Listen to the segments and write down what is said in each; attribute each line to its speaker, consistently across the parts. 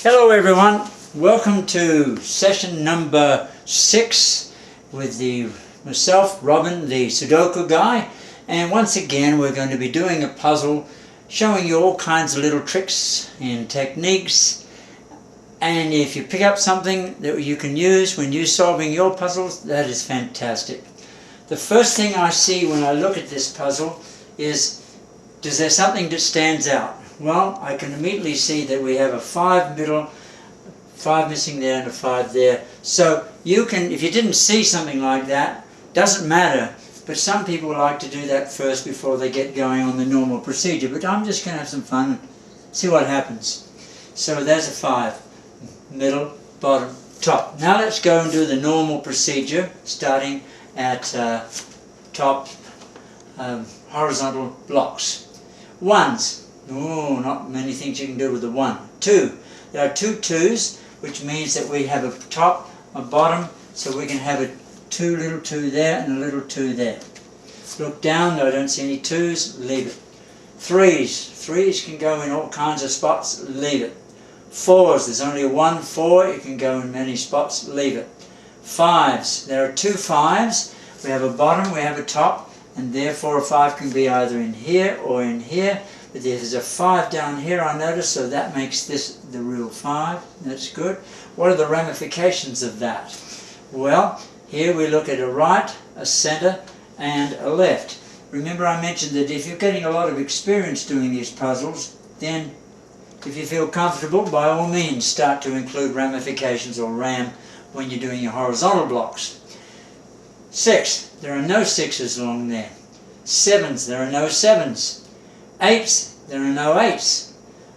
Speaker 1: Hello everyone, welcome to session number 6 with myself, Robin, the Sudoku guy, and once again we're going to be doing a puzzle showing you all kinds of little tricks and techniques, and if you pick up something that you can use when you're solving your puzzles, that is fantastic. The first thing I see when I look at this puzzle is, is there something that stands out? Well, I can immediately see that we have a 5 middle, 5 missing there and a 5 there. So you can, if you didn't see something like that, doesn't matter, but some people like to do that first before they get going on the normal procedure. But I'm just going to have some fun and see what happens. So there's a 5, middle, bottom, top. Now let's go and do the normal procedure, starting at top horizontal blocks. Ones. Oh, not many things you can do with the 1. 2. There are 2 2s, which means that we have a top, a bottom, so we can have a little 2 there and a little 2 there. Look down, I don't see any 2s, leave it. 3s. 3s can go in all kinds of spots, leave it. 4s, there's only a 1 4, it can go in many spots, leave it. 5s, there are 2 5s, we have a bottom, we have a top, and therefore a 5 can be either in here or in here. But there's a 5 down here, I notice, so that makes this the real 5. That's good. What are the ramifications of that? Well, here we look at a right, a center, and a left. Remember I mentioned that if you're getting a lot of experience doing these puzzles, then if you feel comfortable, by all means start to include ramifications or RAM when you're doing your horizontal blocks. 6, there are no 6s along there. 7s, there are no 7s. 8s, there are no 8s.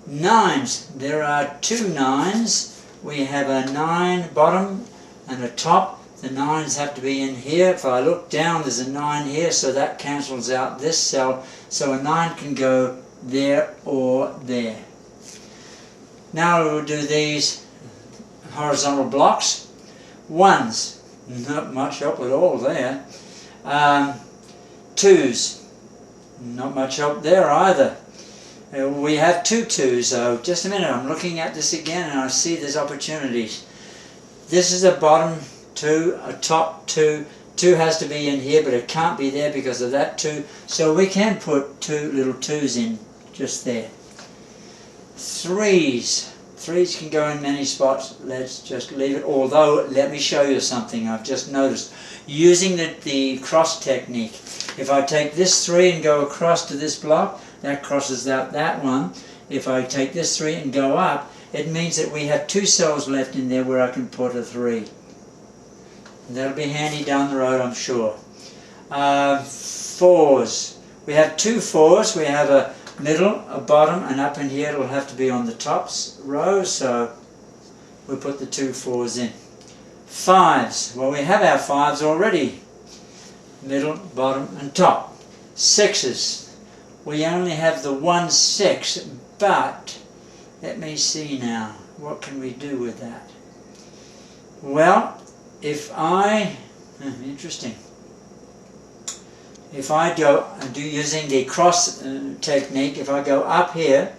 Speaker 1: 9s, there are 2 9s. We have a 9 bottom and a top. The 9s have to be in here. If I look down, there's a 9 here, so that cancels out this cell. So a 9 can go there or there. Now we'll do these horizontal blocks. 1s, not much help at all there. 2s. Not much help there either. We have 2 2s though. Just a minute, I'm looking at this again and I see there's opportunities. This is a bottom 2, a top 2. 2 has to be in here, but it can't be there because of that 2. So we can put 2 little 2s in just there. 3s. 3s can go in many spots. Let's just leave it. Although, let me show you something I've just noticed. Using the cross technique. If I take this 3 and go across to this block, that crosses out that one. If I take this 3 and go up, it means that we have 2 cells left in there where I can put a 3. And that'll be handy down the road, I'm sure. 4s. We have 2 4s. We have a middle, a bottom, and up in here it'll have to be on the top row, so we'll put the 2 4s in. 5s. Well, we have our 5s already. Middle, bottom, and top. 6s. We only have the 1 6, but let me see now. What can we do with that? Well, if I... interesting. If I go and do using the cross technique, if I go up here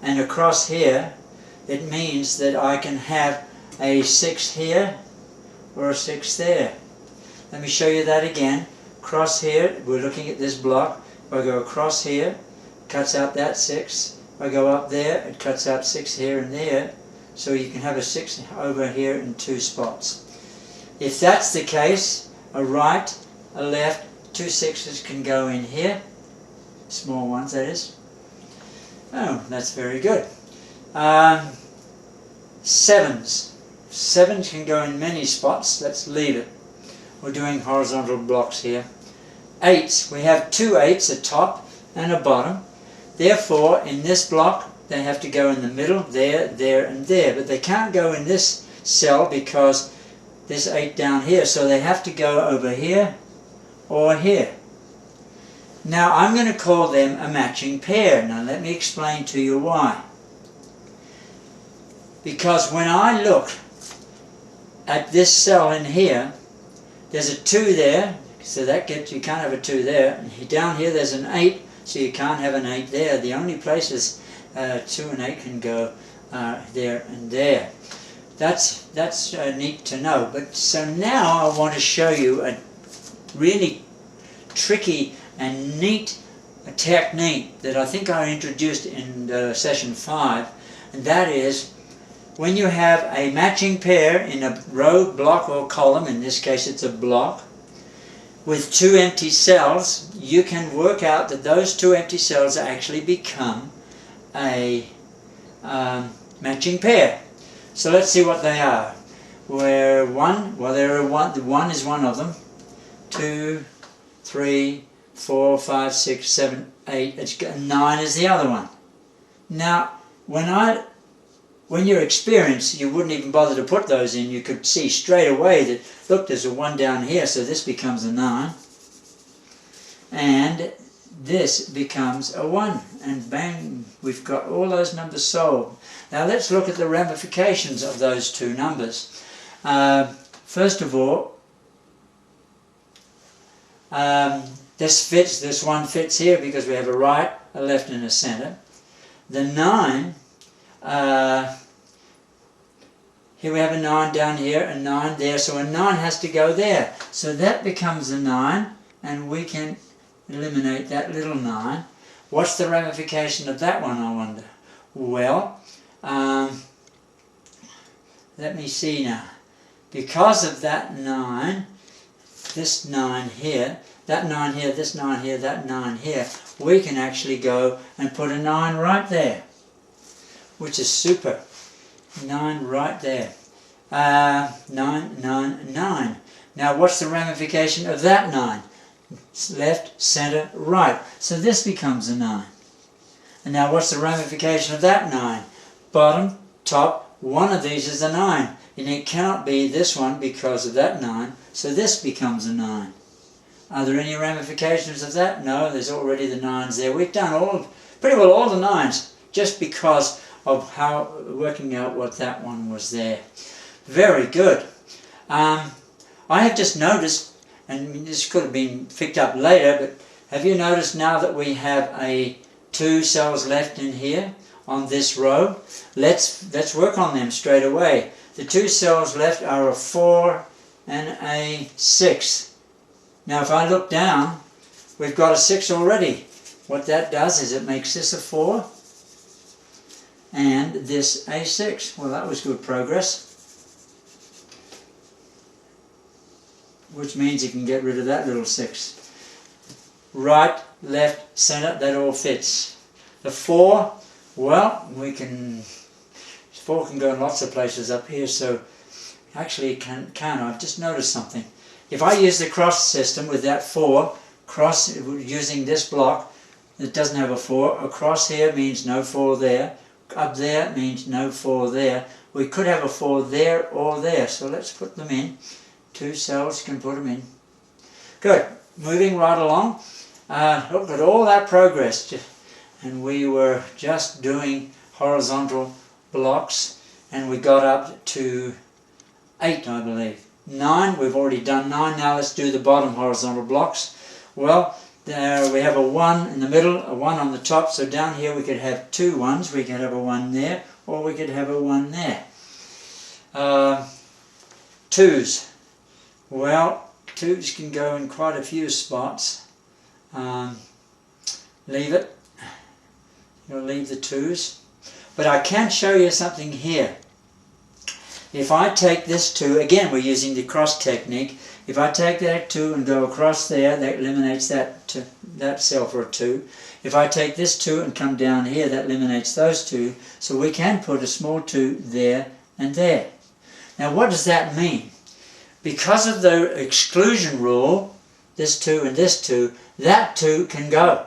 Speaker 1: and across here, it means that I can have a 6 here or a 6 there. Let me show you that again. Cross here, we're looking at this block. If I go across here, it cuts out that 6. If I go up there, it cuts out 6 here and there. So you can have a 6 over here in 2 spots. If that's the case, a right, a left, 2 6s can go in here. Small ones, that is. Oh, that's very good. 7s. 7s can go in many spots. Let's leave it. We're doing horizontal blocks here. 8s. We have 2 8s, a top and a bottom. Therefore, in this block, they have to go in the middle, there, there, and there. But they can't go in this cell because there's 8 down here. So they have to go over here or here. Now, I'm going to call them a matching pair. Now, let me explain to you why. Because when I look at this cell in here, there's a 2 there, so that gets, you can't have a 2 there. And down here there's an 8, so you can't have an 8 there. The only places 2 and 8 can go there and there. That's neat to know. But so now I want to show you a really tricky and neat technique that I think I introduced in session 5, and that is when you have a matching pair in a row, block or column, in this case it's a block, with 2 empty cells, you can work out that those 2 empty cells actually become a matching pair. So let's see what they are. Where one, well there are one is one of them, 2, 3, 4, 5, 6, 7, 8, 9 is the other one. Now, when you're experienced, you wouldn't even bother to put those in. You could see straight away that, look, there's a 1 down here, so this becomes a 9. And this becomes a 1. And bang, we've got all those numbers solved. Now let's look at the ramifications of those 2 numbers. First of all, this one fits here because we have a right, a left and a center. The 9, here we have a 9 down here, a 9 there, so a 9 has to go there. So that becomes a 9, and we can eliminate that little 9. What's the ramification of that one, I wonder? Well, let me see now. Because of that 9, this 9 here, that 9 here, this 9 here, that 9 here, we can actually go and put a 9 right there, which is super. 9 right there. 9, 9, 9. Now what's the ramification of that 9? Left, center, right. So this becomes a 9. And now what's the ramification of that 9? Bottom, top, one of these is a 9. And it cannot be this one because of that 9. So this becomes a 9. Are there any ramifications of that? No, there's already the 9s there. We've done pretty well all the 9s just because of working out what that one was there. Very good. I have just noticed, and this could have been picked up later, but have you noticed now that we have 2 cells left in here on this row? Let's work on them straight away. The 2 cells left are a 4 and a 6. Now if I look down, we've got a 6 already. What that does is it makes this a 4 and this a 6. Well, that was good progress. Which means you can get rid of that little 6. Right, left, center, that all fits. The 4, well, 4 can go in lots of places up here, so actually it can. I've just noticed something. If I use the cross system with that 4, cross using this block that doesn't have a 4, across here means no 4 there, up there means no 4 there. We could have a 4 there or there, so let's put them in. 2 cells can put them in. Good. Moving right along. Look at all that progress. And we were just doing horizontal blocks, and we got up to 8, I believe. 9, we've already done 9. Now let's do the bottom horizontal blocks. Well, there we have a 1 in the middle, a 1 on the top, so down here we could have 2 1s. We could have a 1 there, or we could have a 1 there. 2s. Well, 2s can go in quite a few spots. Leave it. You'll leave the 2s. But I can show you something here. If I take this 2, again we're using the cross technique. If I take that 2 and go across there, that eliminates that cell for a 2. If I take this 2 and come down here, that eliminates those 2. So we can put a small 2 there and there. Now what does that mean? Because of the exclusion rule, this 2 and this 2, that 2 can go.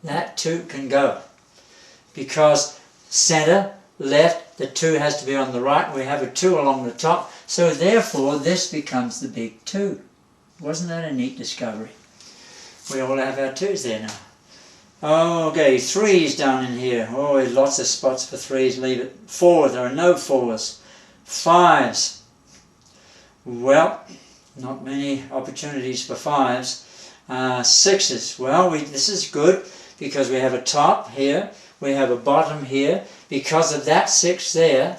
Speaker 1: That 2 can go. Because center, left, the 2 has to be on the right. We have a 2 along the top. So therefore, this becomes the big 2. Wasn't that a neat discovery? We all have our 2s there now. Okay, 3s down in here. Oh, there's lots of spots for 3s. Leave it. 4, there are no 4s. 5s. Well, not many opportunities for 5s. 6s. Well, this is good because we have a top here. we have a bottom here. Because of that 6 there,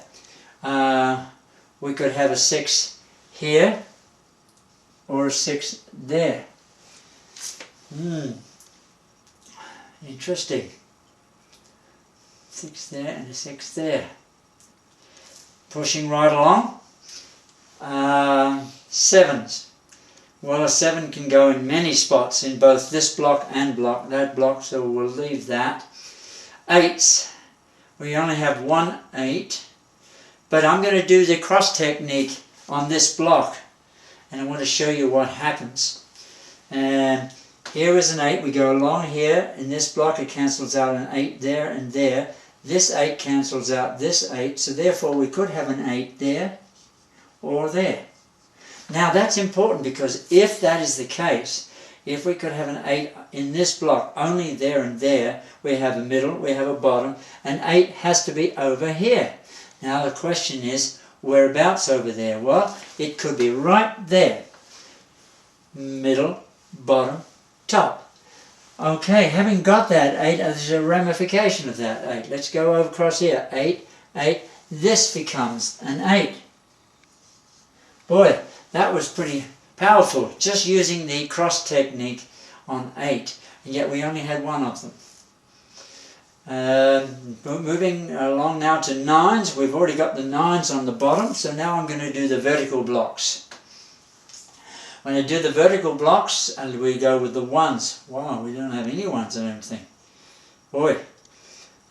Speaker 1: we could have a 6 here or a 6 there. Interesting. 6 there and a 6 there. Pushing right along. 7s. Well, a 7 can go in many spots in both this block and that block, so we'll leave that. 8s. We only have 1 8, but I'm going to do the cross technique on this block, and I want to show you what happens. And here is an 8. We go along here in this block. It cancels out an 8 there and there. This 8 cancels out this 8, so therefore we could have an 8 there or there. Now that's important, because if that is the case, if we could have an 8 in this block only there and there, we have a middle, we have a bottom, an 8 has to be over here. Now the question is, whereabouts over there? Well, it could be right there. Middle, bottom, top. Okay, having got that 8, there's a ramification of that 8. Let's go over across here. 8, 8. This becomes an 8. Boy, that was pretty powerful, just using the cross technique on 8, and yet we only had 1 of them. Moving along now to 9s. We've already got the 9s on the bottom, so now I'm going to do the vertical blocks. When I do the vertical blocks, and we go with the 1s. Wow, we don't have any 1s, I don't think. Boy.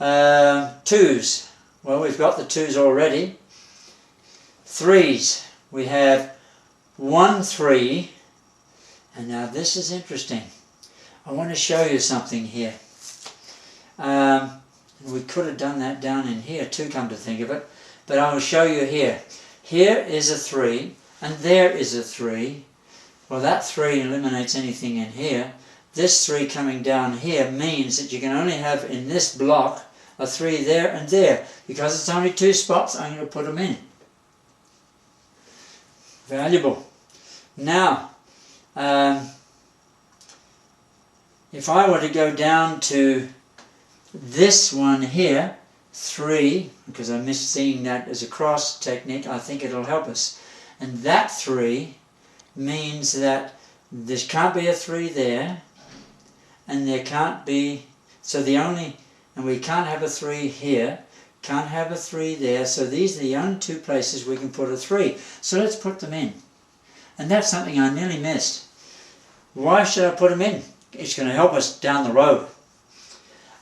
Speaker 1: 2s. Well, we've got the 2s already. 3s. We have 1 3, and now this is interesting. I want to show you something here. We could have done that down in here too, come to think of it, but I will show you here. Here is a 3, and there is a 3. Well, that 3 eliminates anything in here. This 3 coming down here means that you can only have in this block a 3 there and there. Because it's only 2 spots, I'm going to put them in. Valuable. Now, if I were to go down to this one here, 3, because I missed seeing that as a cross technique, I think it'll help us. And that 3 means that there can't be a 3 there, and there can't be, so the only, and we can't have a 3 here, can't have a 3 there, so these are the only 2 places we can put a 3. So let's put them in. And that's something I nearly missed. Why should I put them in? It's going to help us down the road.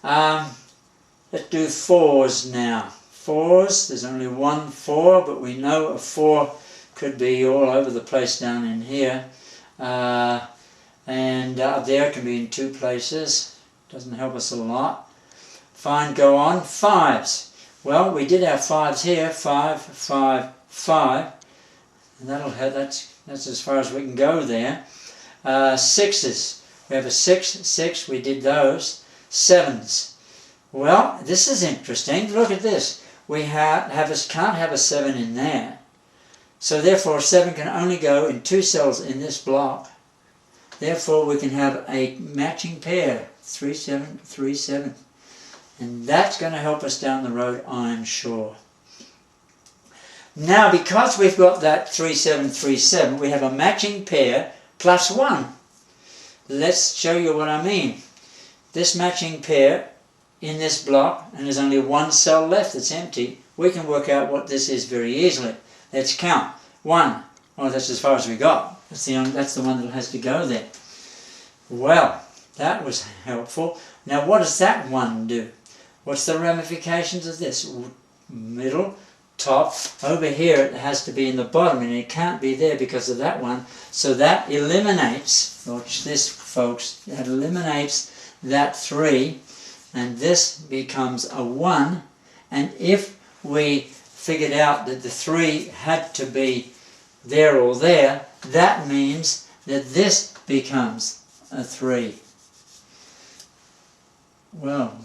Speaker 1: Let's do 4s now. 4s, there's only 1 4, but we know a 4 could be all over the place down in here. And up there can be in 2 places. Doesn't help us a lot. Fine, go on. 5s. Well, we did have 5s here. 5, 5, 5. And that'll help. That's as far as we can go there. 6s. We have a 6, 6. We did those. 7s. Well, this is interesting. Look at this. We can't have a 7 in there. So therefore 7 can only go in 2 cells in this block. Therefore we can have a matching pair. 3, 7, 3, 7. And that's going to help us down the road, I'm sure. Now, because we've got that 3, 7, 3, 7, we have a matching pair plus 1. Let's show you what I mean. This matching pair in this block, and there's only 1 cell left that's empty, we can work out what this is very easily. Let's count. 1. Oh, that's as far as we got. That's the one that has to go there. Well, that was helpful. Now, what does that 1 do? What's the ramifications of this? Middle, top, over here it has to be in the bottom, and it can't be there because of that 1. So that eliminates, watch this folks, that eliminates that 3, and this becomes a 1. And if we figured out that the 3 had to be there or there, that means that this becomes a 3. Well,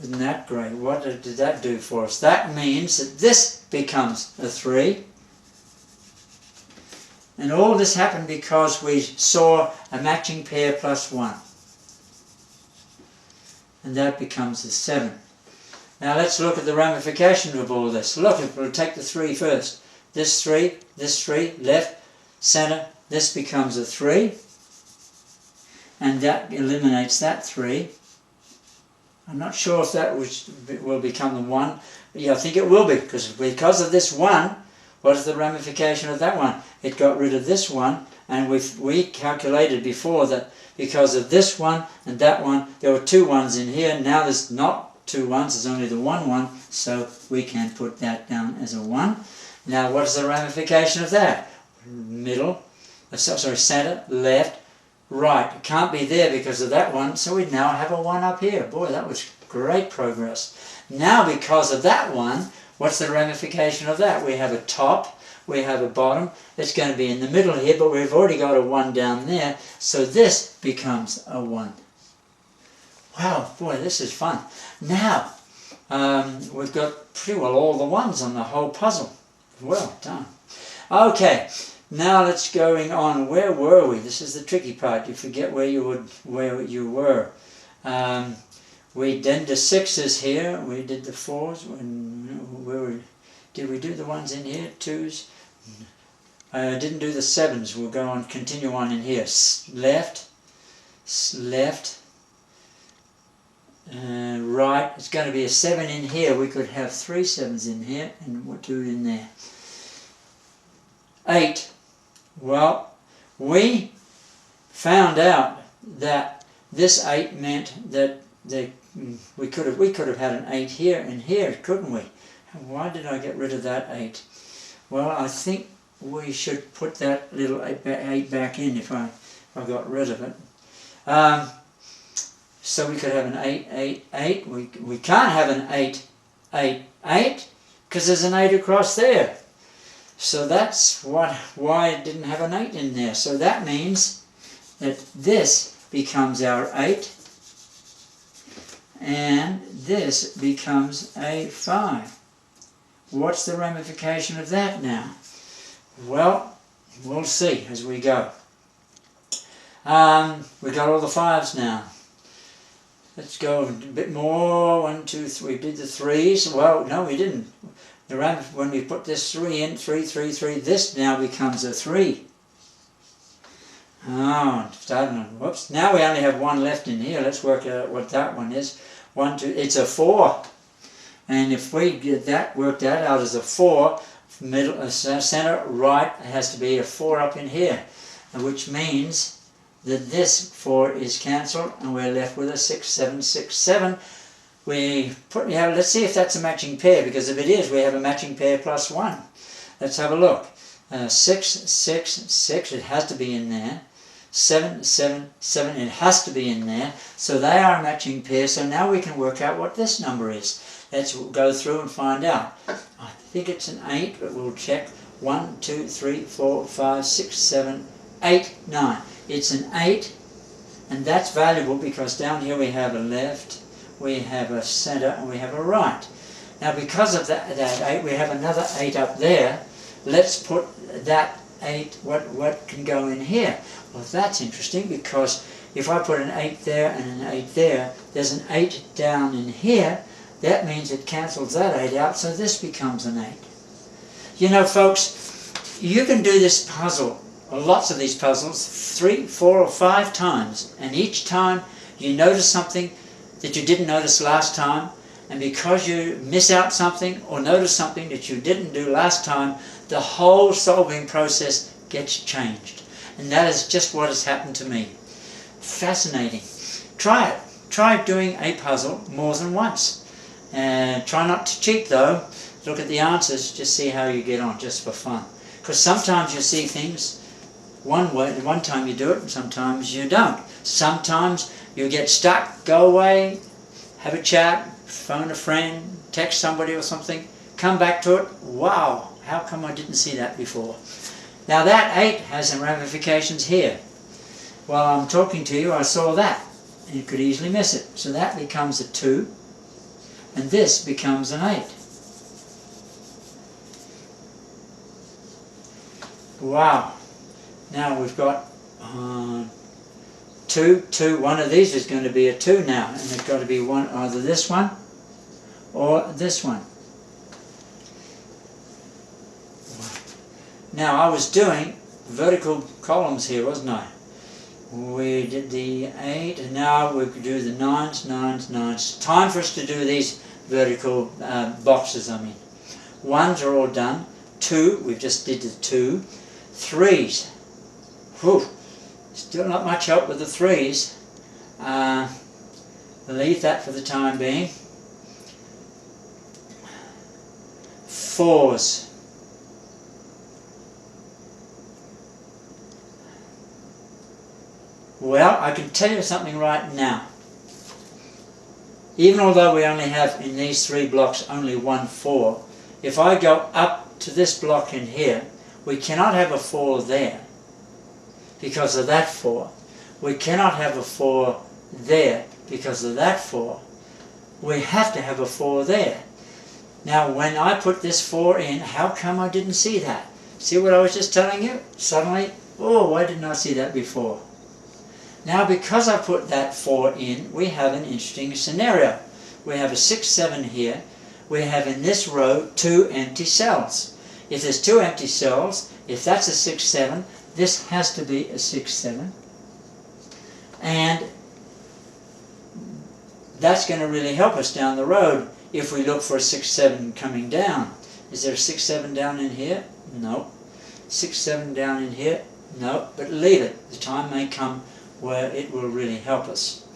Speaker 1: isn't that great? What did that do for us? That means that this becomes a 3. And all this happened because we saw a matching pair plus 1. And that becomes a 7. Now let's look at the ramifications of all this. Look, we'll take the 3 first. This 3, left, centre, this becomes a 3. And that eliminates that 3. I'm not sure if that will become the 1. But yeah, I think it will be, because of this 1, what is the ramification of that 1? It got rid of this 1, and we calculated before that because of this 1 and that 1, there were 2 1s in here. Now there's not 2 1s, there's only the 1 1, so we can put that down as a 1. Now what is the ramification of that? Middle, centre, left, right. It can't be there because of that 1, so we now have a 1 up here. Boy, that was great progress. Now because of that 1, what's the ramification of that? We have a top, we have a bottom. It's going to be in the middle here, but we've already got a 1 down there, so this becomes a 1. Wow, boy, this is fun. Now, we've got pretty well all the 1s on the whole puzzle. Well done. Okay, now let's going on. Where were we? This is the tricky part. You forget where you were. We did the 6s here. We did the 4s. Did we do the 1s in here? 2s? Didn't do the 7s. We'll go on, continue on in here. Left, right. It's going to be a 7 in here. We could have 3 7s in here, and we'll do it in there. 8. Well, we found out that this 8 meant that we could have had an 8 here and here, couldn't we? Why did I get rid of that 8? Well, I think we should put that little 8 back in if I got rid of it. So we could have an 8, 8, 8. We can't have an 8, 8, 8 because there's an 8 across there. So that's why it didn't have an 8 in there. So that means that this becomes our 8 and this becomes a 5. What's the ramification of that now? Well, we'll see as we go. We've got all the 5s now. Let's go a bit more. 1, 2, 3. We did the 3s. Well, no, we didn't. When we put this 3 in, 3, 3, 3, this now becomes a 3. Oh, whoops. Now we only have 1 left in here. Let's work out what that one is. 1, 2, it's a 4. And if we get that worked out as a 4, middle, center, right, it has to be a 4 up in here, which means that this 4 is cancelled and we're left with a 6, 7, 6, 7. Let's see if that's a matching pair, because if it is, we have a matching pair plus 1. Let's have a look. 6, 6, 6, it has to be in there. 7, 7, 7, it has to be in there. So they are a matching pair, so now we can work out what this number is. Let's go through and find out. I think it's an 8, but we'll check. 1, 2, 3, 4, 5, 6, 7, 8, 9. It's an 8, and that's valuable because down here we have a left, we have a center, and we have a right. Now because of that 8, we have another 8 up there. Let's put that 8, what can go in here? Well, that's interesting, because if I put an 8 there and an 8 there, there's an 8 down in here. That means it cancels that 8 out, so this becomes an 8. You know, folks, you can do this puzzle, or lots of these puzzles, 3, 4, or 5 times, and each time you notice something that you didn't notice last time, and because you miss out something or notice something that you didn't do last time, the whole solving process gets changed. And that is just what has happened to me. Fascinating. Try it. Try doing a puzzle more than once. And try not to cheat though. Look at the answers, just see how you get on, just for fun. Because sometimes you see things one way, and one time you do it, and sometimes you don't. Sometimes you get stuck, go away, have a chat, phone a friend, text somebody or something, come back to it, wow, how come I didn't see that before? Now that 8 has some ramifications here. While I'm talking to you, I saw that, and you could easily miss it. So that becomes a 2, and this becomes an 8. Wow. Now we've got 2, 2. One of these is going to be a 2 now, and it's got to be one, either this one or this one. Now I was doing vertical columns here, wasn't I? We did the 8 and now we could do the 9s, 9s, 9s. Time for us to do these vertical boxes, I mean. 1s are all done. 2, we've just did the 2. 3s. Whew. Still not much help with the 3s. Leave that for the time being. 4s. Well, I can tell you something right now. Even although we only have in these 3 blocks only 1 4, if I go up to this block in here, we cannot have a 4 there because of that 4. We cannot have a 4 there because of that 4. We have to have a 4 there. Now when I put this 4 in, how come I didn't see that? See what I was just telling you? Suddenly, oh, why didn't I see that before? Now because I put that 4 in, we have an interesting scenario. We have a 6, 7 here. We have in this row 2 empty cells. If there's 2 empty cells, if that's a 6, 7, this has to be a 6, 7. And that's going to really help us down the road if we look for a 6, 7 coming down. Is there a 6, 7 down in here? No. 6, 7 down in here? No. But leave it. The time may come where it will really help us.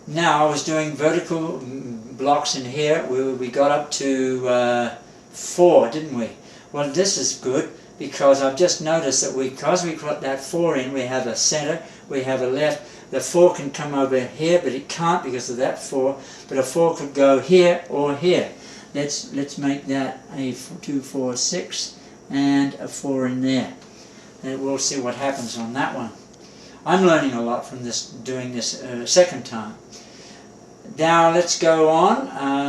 Speaker 1: Now I was doing vertical blocks in here. We got up to 4, didn't we? Well, this is good because I've just noticed that because we put that 4 in, we have a center, we have a left. The 4 can come over here, but it can't because of that 4. But a 4 could go here or here. Let's make that a 2, 4, 6 and a 4 in there. And we'll see what happens on that one. I'm learning a lot from this, doing this second time. Now let's go on.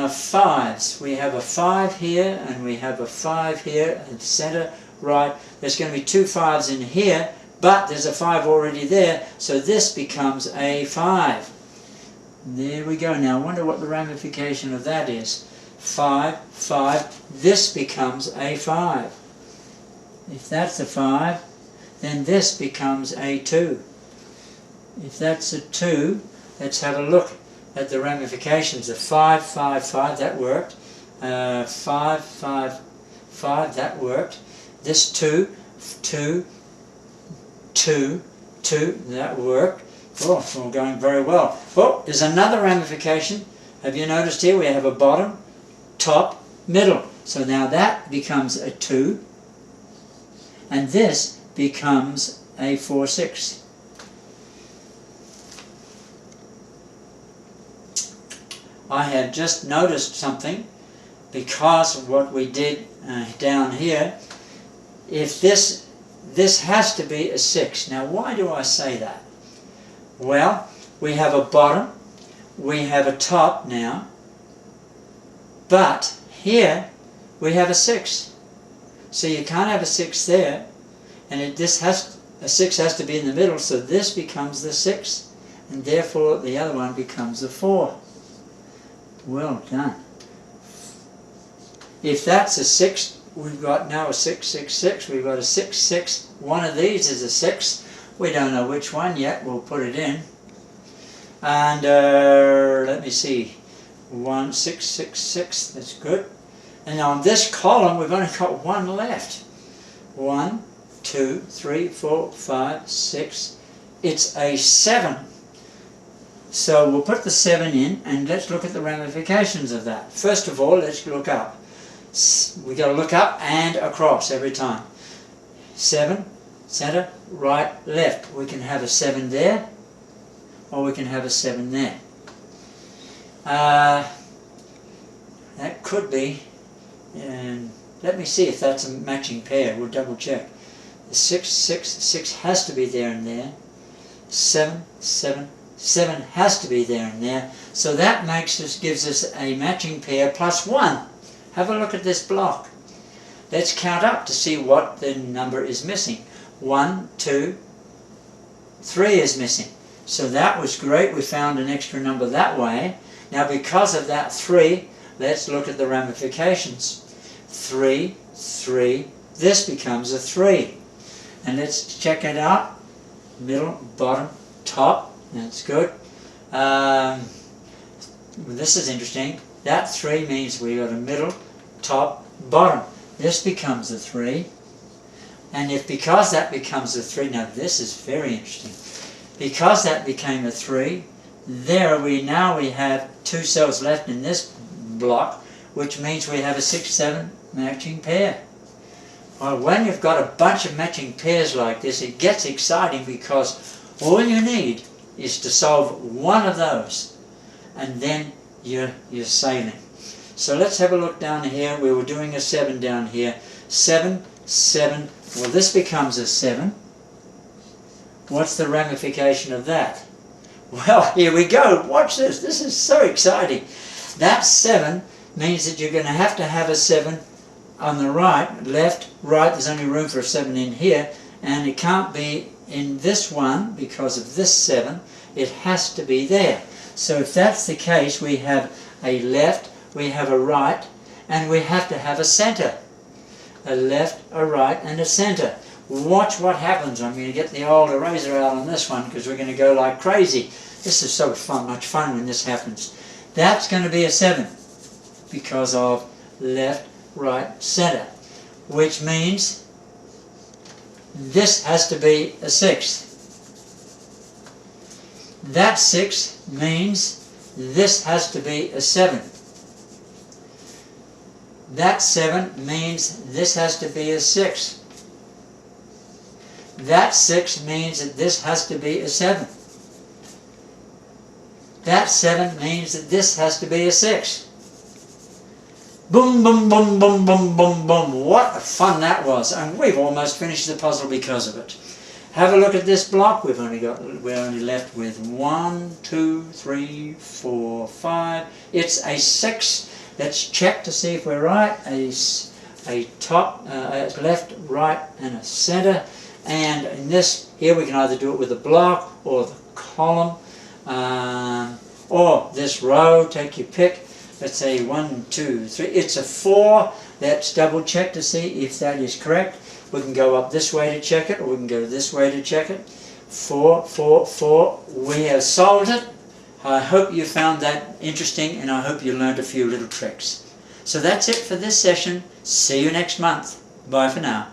Speaker 1: 5s. We have a 5 here and we have a 5 here in the center, right. There's going to be 2 5s in here, but there's a 5 already there, so this becomes a 5. There we go. Now I wonder what the ramification of that is. 5, 5, this becomes a 5. If that's a 5, then this becomes a 2. If that's a 2, let's have a look at the ramifications of 5, 5, 5, that worked. 5, 5, 5, that worked. This 2, 2, 2, 2, that worked. Oh, it's all going very well. Oh, there's another ramification. Have you noticed here we have a bottom, top, middle. So now that becomes a 2, and this becomes a 4, 6. I have just noticed something because of what we did down here. If this has to be a 6. Now why do I say that? Well, we have a bottom, we have a top now, but here we have a 6. So you can't have a 6 there, and a 6 has to be in the middle, so this becomes the 6, and therefore the other one becomes a 4. Well done. If that's a 6, we've got now a 6, 6, 6. We've got a 6, 6. One of these is a 6. We don't know which one yet. We'll put it in. And let me see. 1, 6, 6, 6. That's good. And on this column, we've only got 1 left. 1, 2, 3, 4, 5, 6. It's a 7. So we'll put the 7 in and let's look at the ramifications of that. First of all, let's look up. We've got to look up and across every time. 7, center, right, left. We can have a 7 there, or we can have a 7 there. That could be, and let me see if that's a matching pair. We'll double check. The 6, 6, 6 has to be there and there. 7, 7, 7 has to be there and there. So that gives us a matching pair plus 1. Have a look at this block. Let's count up to see what the number is missing. 1, 2, 3 is missing. So that was great. We found an extra number that way. Now because of that 3, let's look at the ramifications. 3, 3, this becomes a 3. And let's check it out. Middle, bottom, top, that's good. This is interesting. That 3 means we got a middle, top, bottom. This becomes a 3. And because that becomes a 3, now this is very interesting. Because that became a 3, now we have 2 cells left in this block, which means we have a 6, 7 matching pair. Well, when you've got a bunch of matching pairs like this, it gets exciting because all you need is to solve one of those, and then you're sailing. So let's have a look down here. We were doing a 7 down here. 7, 7. Well, this becomes a 7. What's the ramification of that? Well, here we go. Watch this. This is so exciting. That 7 means that you're going to have a 7 on the right, left, right. There's only room for a 7 in here, and it can't be in this one because of this 7. It has to be there. So if that's the case, we have a left, we have a right, and we have to have a center. A left, a right, and a center. Watch what happens. I'm going to get the old eraser out on this one because we're going to go like crazy. This is so fun, much fun when this happens. That's going to be a 7 because of left, right, center, which means this has to be a 6. That 6 means this has to be a 7. That 7 means this has to be a 6. That 6 means that this has to be a 7. That 7 means that this has to be a 6. Boom, boom, boom, boom, boom, boom, boom. What fun that was. And we've almost finished the puzzle because of it. Have a look at this block. We're only left with 1, 2, 3, 4, 5. It's a 6. Let's check to see if we're right. A top, left, right, and a center. And in this, here we can either do it with a block or the column, or this row. Take your pick. Let's say 1, 2, 3. It's a 4. Let's double check to see if that is correct. We can go up this way to check it, or we can go this way to check it. 4, 4, 4. We have solved it. I hope you found that interesting, and I hope you learned a few little tricks. So that's it for this session. See you next month. Bye for now.